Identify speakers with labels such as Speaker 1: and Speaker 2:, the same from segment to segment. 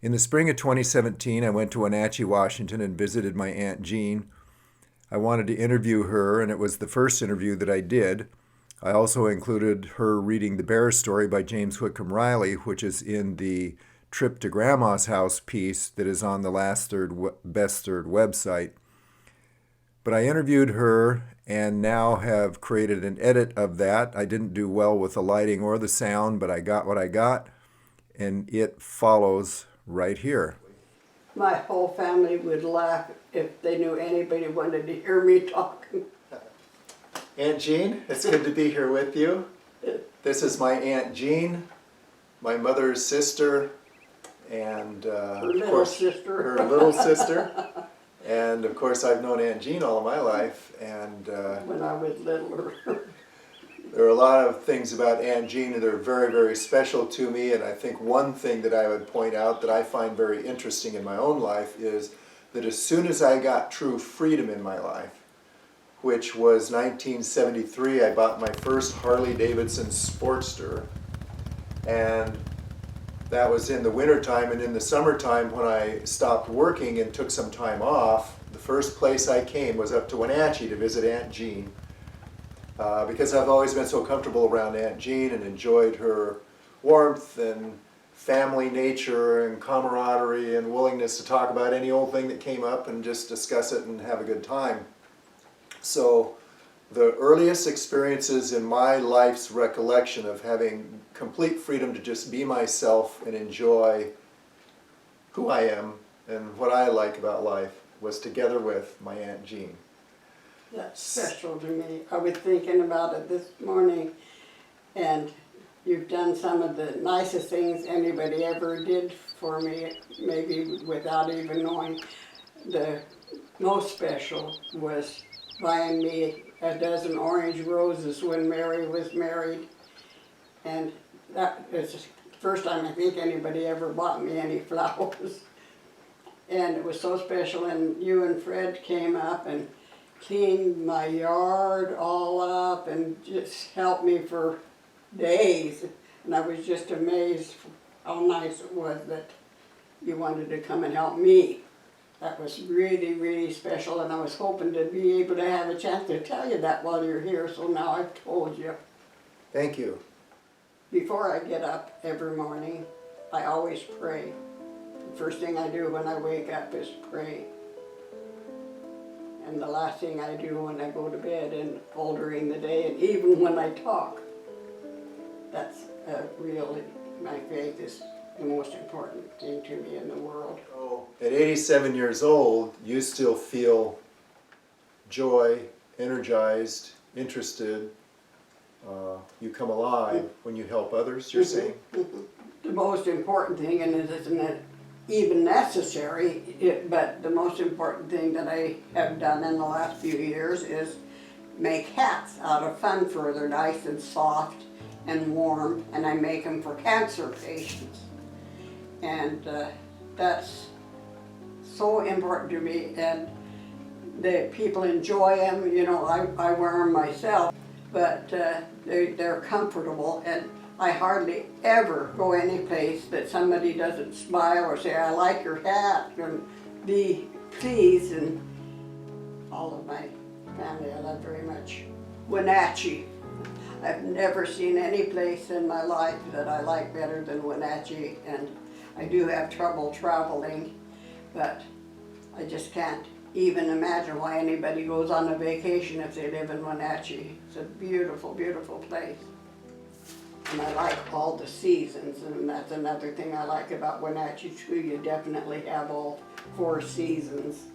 Speaker 1: In the spring of 2017, I went to Wenachee, Washington, and visited my Aunt Jean. I wanted to interview her, and it was the first interview that I did. I also included her reading The Bear Story by James Whitcomb Riley, which is in the Trip to Grandma's House piece that is on the Last Third Best Third website. But I interviewed her and now have created an edit of that. I didn't do well with the lighting or the sound, but I got what I got, and it follows right here.
Speaker 2: My whole family would laugh if they knew anybody wanted to hear me talking.
Speaker 1: Aunt Jean, it's good to be here with you. This is my Aunt Jean, my mother's sister, and
Speaker 2: Her little sister.
Speaker 1: her little sister. And of course, I've known Aunt Jean all of my life, and
Speaker 2: When I was littler.
Speaker 1: there are a lot of things about Aunt Jean that are very, very special to me, and I think one thing that I would point out that I find very interesting in my own life is that as soon as I got true freedom in my life, which was 1973, I bought my first Harley-Davidson Sportster, and that was in the wintertime. And in the summertime, when I stopped working and took some time off, the first place I came was up to Wenachee to visit Aunt Jean. Because I've always been so comfortable around Aunt Jean and enjoyed her warmth and family nature and camaraderie and willingness to talk about any old thing that came up and just discuss it and have a good time. So the earliest experiences in my life's recollection of having complete freedom to just be myself and enjoy who I am and what I like about life was together with my Aunt Jean.
Speaker 2: That's special to me. I was thinking about it this morning, and you've done some of the nicest things anybody ever did for me, maybe without even knowing. The most special was buying me a dozen orange roses when Mary was married. And that is the first time I think anybody ever bought me any flowers. And it was so special, and you and Fred came up and cleaned my yard all up and just helped me for days. And I was just amazed how nice it was that you wanted to come and help me. That was really, really special, and I was hoping to be able to have a chance to tell you that while you're here, so now I've told you.
Speaker 1: Thank you.
Speaker 2: Before I get up every morning, I always pray. The first thing I do when I wake up is pray. And the last thing I do when I go to bed and all during the day, and even when I talk. That's really, my faith is the most important thing to me in the world.
Speaker 1: At 87 years old, you still feel joy, energized, interested. You come alive when you help others, you're saying?
Speaker 2: The most important thing, and it isn't even necessary, but the most important thing that I have done in the last few years is make hats out of fun fur. They're nice and soft and warm, and I make them for cancer patients. And that's so important to me, and the people enjoy them. You know, I wear them myself, but they're comfortable, and I hardly ever go any place that somebody doesn't smile or say, I like your hat, and be pleased. And all of my family I love very much. Wenachee. I've never seen any place in my life that I like better than Wenachee, and I do have trouble traveling, but I just can't even imagine why anybody goes on a vacation if they live in Wenachee. It's a beautiful, beautiful place. And I like all the seasons, and that's another thing I like about Wenachee too. You definitely have all 4 seasons.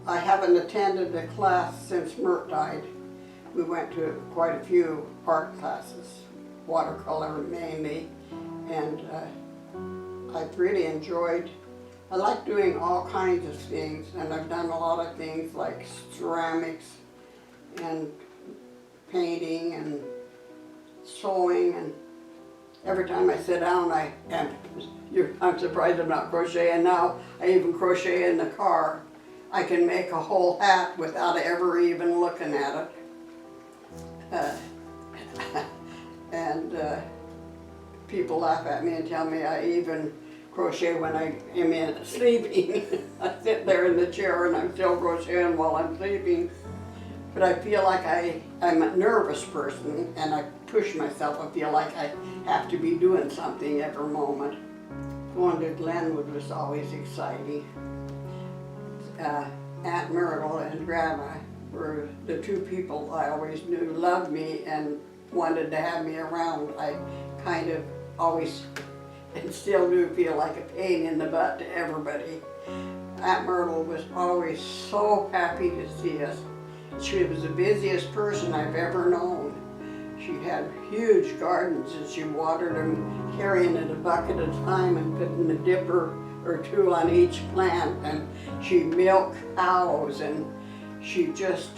Speaker 2: I haven't attended a class since Mert died. We went to quite a few art classes, watercolor mainly, and I've really enjoyed. I like doing all kinds of things, and I've done a lot of things like ceramics and painting and sewing, and every time I sit down I'm surprised I'm not crocheting now. I even crochet in the car. I can make a whole hat without ever even looking at it. And people laugh at me and tell me I even crochet when I am in sleeping. I sit there in the chair and I'm still crocheting while I'm sleeping. But I feel like I'm a nervous person and I push myself. I feel like I have to be doing something every moment. Going to Glenwood was always exciting. Aunt Myrtle and Grandma were the two people I always knew loved me and wanted to have me around. I kind of always, and still do, feel like a pain in the butt to everybody. Aunt Myrtle was always so happy to see us. She was the busiest person I've ever known. She had huge gardens and she watered them, carrying in a bucket at a time and putting a dipper or two on each plant. And she milked cows and she just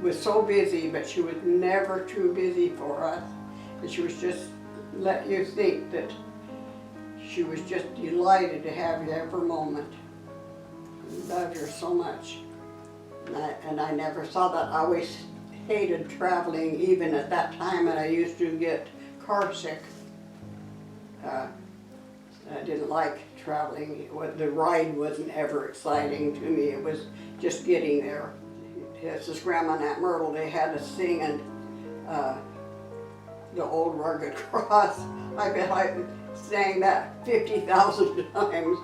Speaker 2: was so busy, but she was never too busy for us. And she was just, let you think that she was just delighted to have you every moment. Loved her so much. And I never saw that. I always hated traveling even at that time, and I used to get car sick. I didn't like traveling. The ride wasn't ever exciting to me. It was just getting there. Yes, this Grandma and Aunt Myrtle, they had us singing the old rugged cross. I bet I sang that 50,000 times.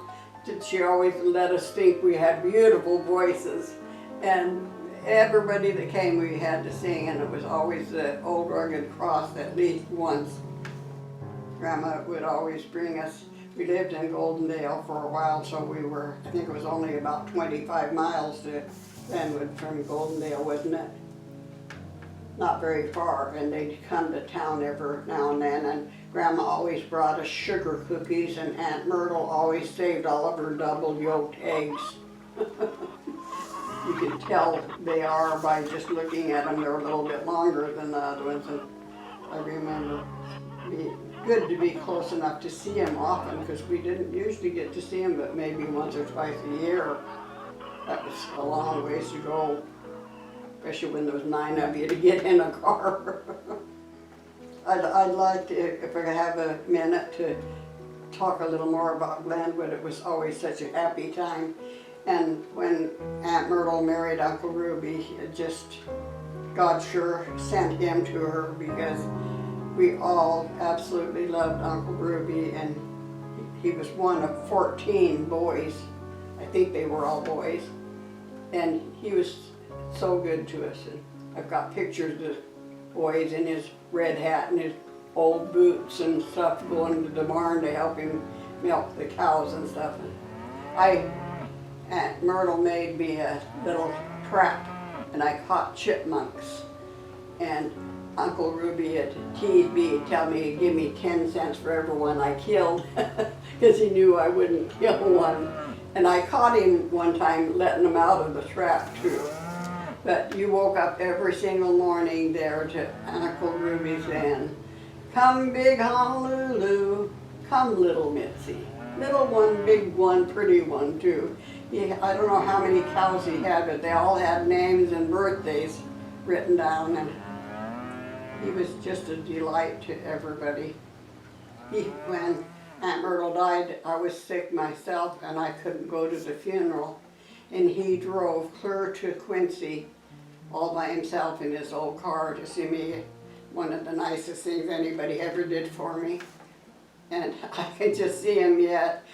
Speaker 2: She always let us think we had beautiful voices. And everybody that came we had to sing, and it was always the old rugged cross at least once. Grandma would always bring us. We lived in Goldendale for a while, so we were, I think it was only about 25 miles to Glenwood from Goldendale, wasn't it? Not very far, and they'd come to town every now and then, and Grandma always brought us sugar cookies, and Aunt Myrtle always saved all of her double yolked eggs. You can tell they are by just looking at them. They're a little bit longer than the other ones, and I remember good to be close enough to see them often, because we didn't usually get to see them but maybe once or twice a year. That was a long ways to go, especially when there was 9 of you to get in a car. I'd like to, if I could have a minute, to talk a little more about Glenwood. It was always such a happy time. And when Aunt Myrtle married Uncle Ruby, it just, God sure sent him to her, because we all absolutely loved Uncle Ruby, and he was one of 14 boys. I think they were all boys. And he was so good to us. And I've got pictures of the boys in his red hat and his old boots and stuff going to the barn to help him milk the cows and stuff. And Aunt Myrtle made me a little trap, and I caught chipmunks. And Uncle Ruby had teased me, he'd tell me he'd give me 10 cents for every one I killed, because he knew I wouldn't kill one. And I caught him one time letting him out of the trap too. But you woke up every single morning there to Uncle Ruby saying, "Come big Honolulu, come little Mitzi." Little one, big one, pretty one too. I don't know how many cows he had, but they all had names and birthdays written down, and he was just a delight to everybody. When Aunt Myrtle died, I was sick myself and I couldn't go to the funeral, and he drove clear to Quincy all by himself in his old car to see me. One of the nicest things anybody ever did for me. And I can just see him yet.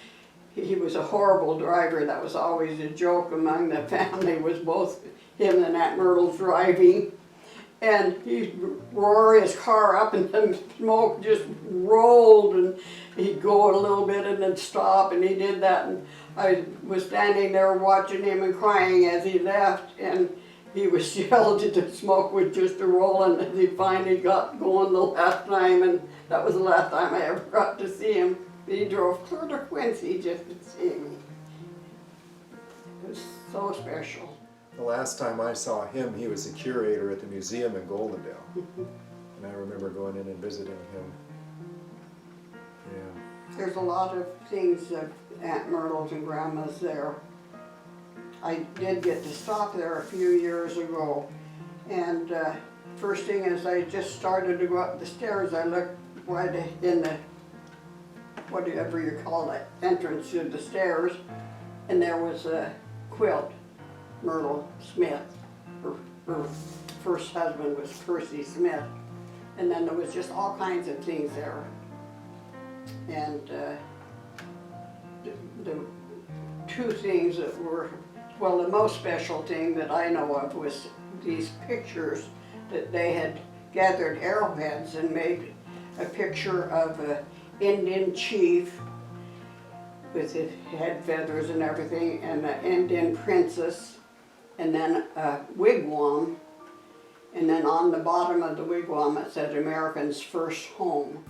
Speaker 2: He was a horrible driver. That was always a joke among the family, was both him and Aunt Myrtle driving. And he'd roar his car up and the smoke just rolled, and he'd go a little bit and then stop, and he did that. And I was standing there watching him and crying as he left, and he was yelled that the smoke was just a rolling, and he finally got going the last time, and that was the last time I ever got to see him. He drove clear to Quincy just to see me. It was so special.
Speaker 1: The last time I saw him, he was a curator at the museum in Goldendale. And I remember going in and visiting him. Yeah.
Speaker 2: There's a lot of things of Aunt Myrtle's and Grandma's there. I did get to stop there a few years ago, and first thing as I just started to go up the stairs, I looked right in the whatever you call it, entrance to the stairs, and there was a quilt, Myrtle Smith. Her first husband was Percy Smith. And then there was just all kinds of things there. And the two things that were, well, the most special thing that I know of was these pictures that they had gathered arrowheads and made a picture of an Indian chief with his head feathers and everything, and an Indian princess, and then a wigwam, and then on the bottom of the wigwam it said American's first home.